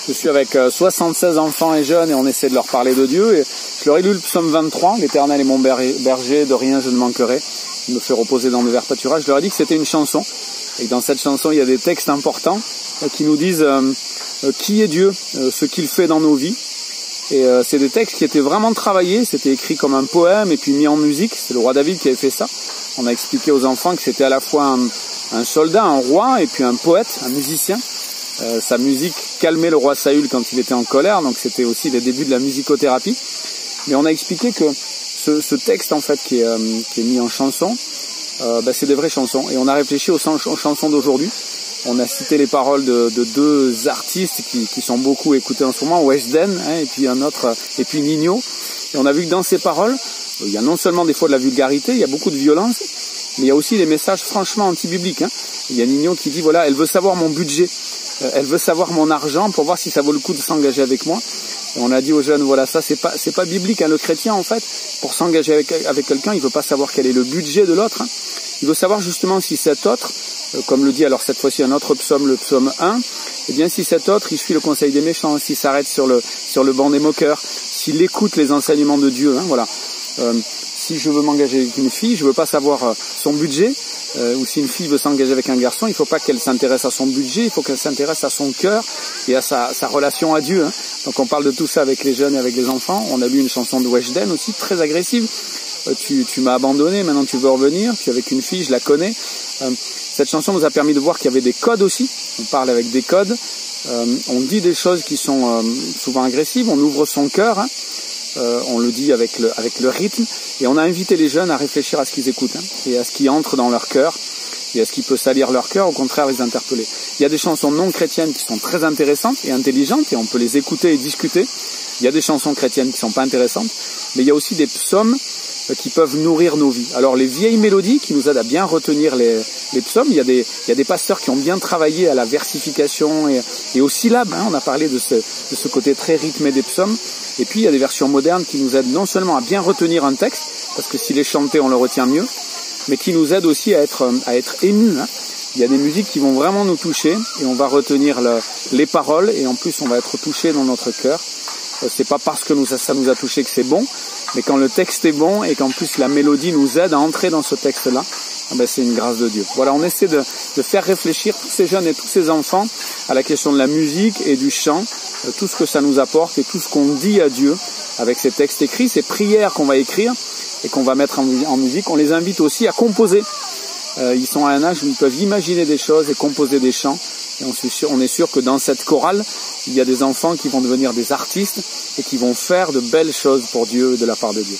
Je suis avec 76 enfants et jeunes et on essaie de leur parler de Dieu. Et je leur ai lu le psaume 23, l'Éternel est mon berger, de rien je ne manquerai. Il me fait reposer dans de verts pâturages. Je leur ai dit que c'était une chanson. Et que dans cette chanson, il y a des textes importants qui nous disent qui est Dieu, ce qu'il fait dans nos vies. Et c'est des textes qui étaient vraiment travaillés. C'était écrit comme un poème et puis mis en musique. C'est le roi David qui avait fait ça. On a expliqué aux enfants que c'était à la fois un soldat, un roi et puis un poète, un musicien. Sa musique calmait le roi Saül quand il était en colère, donc c'était aussi les débuts de la musicothérapie. Mais on a expliqué que ce texte en fait qui est mis en chanson, c'est des vraies chansons. Et on a réfléchi aux chansons d'aujourd'hui. On a cité les paroles de deux artistes qui sont beaucoup écoutés en ce moment, Weshden et puis un autre, et puis Nino. Et on a vu que dans ces paroles, il y a non seulement des fois de la vulgarité, il y a beaucoup de violence, mais il y a aussi des messages franchement anti-bibliques. Il y a Nino qui dit voilà, elle veut savoir mon budget. Elle veut savoir mon argent pour voir si ça vaut le coup de s'engager avec moi. Et on a dit aux jeunes, voilà, ça c'est pas biblique. Le chrétien, en fait, pour s'engager avec quelqu'un, il veut pas savoir quel est le budget de l'autre. Il veut savoir justement si cet autre, comme le dit alors cette fois-ci un autre psaume, le psaume 1, eh bien si cet autre, il suit le conseil des méchants, s'il s'arrête sur le banc des moqueurs, s'il écoute les enseignements de Dieu, voilà. Si je veux m'engager avec une fille, je veux pas savoir son budget. Ou si une fille veut s'engager avec un garçon, il ne faut pas qu'elle s'intéresse à son budget, il faut qu'elle s'intéresse à son cœur et à sa relation à Dieu. Donc on parle de tout ça avec les jeunes et avec les enfants. On a lu une chanson de Weshden aussi, très agressive. Tu m'as abandonné, maintenant tu veux revenir. Je suis avec une fille, je la connais. Cette chanson nous a permis de voir qu'il y avait des codes aussi. On parle avec des codes. On dit des choses qui sont souvent agressives. On ouvre son cœur. On le dit avec le rythme, et on a invité les jeunes à réfléchir à ce qu'ils écoutent, et à ce qui entre dans leur cœur, et à ce qui peut salir leur cœur, au contraire les interpeller. Il y a des chansons non chrétiennes qui sont très intéressantes et intelligentes, et on peut les écouter et discuter. Il y a des chansons chrétiennes qui sont pas intéressantes, mais il y a aussi des psaumes qui peuvent nourrir nos vies. Alors les vieilles mélodies qui nous aident à bien retenir les psaumes, il y a des pasteurs qui ont bien travaillé à la versification et aux syllabes, on a parlé de ce côté très rythmé des psaumes. Et puis il y a des versions modernes qui nous aident non seulement à bien retenir un texte, parce que s'il est chanté on le retient mieux, mais qui nous aident aussi à être émus. Il y a des musiques qui vont vraiment nous toucher et on va retenir les paroles, et en plus on va être touché dans notre cœur. C'est pas parce que ça nous a touché que c'est bon, mais quand le texte est bon et qu'en plus la mélodie nous aide à entrer dans ce texte-là, c'est une grâce de Dieu. Voilà, on essaie de faire réfléchir tous ces jeunes et tous ces enfants à la question de la musique et du chant, tout ce que ça nous apporte et tout ce qu'on dit à Dieu avec ces textes écrits, ces prières qu'on va écrire et qu'on va mettre en musique. On les invite aussi à composer. Ils sont à un âge où ils peuvent imaginer des choses et composer des chants. Et on est sûr que dans cette chorale, il y a des enfants qui vont devenir des artistes et qui vont faire de belles choses pour Dieu et de la part de Dieu.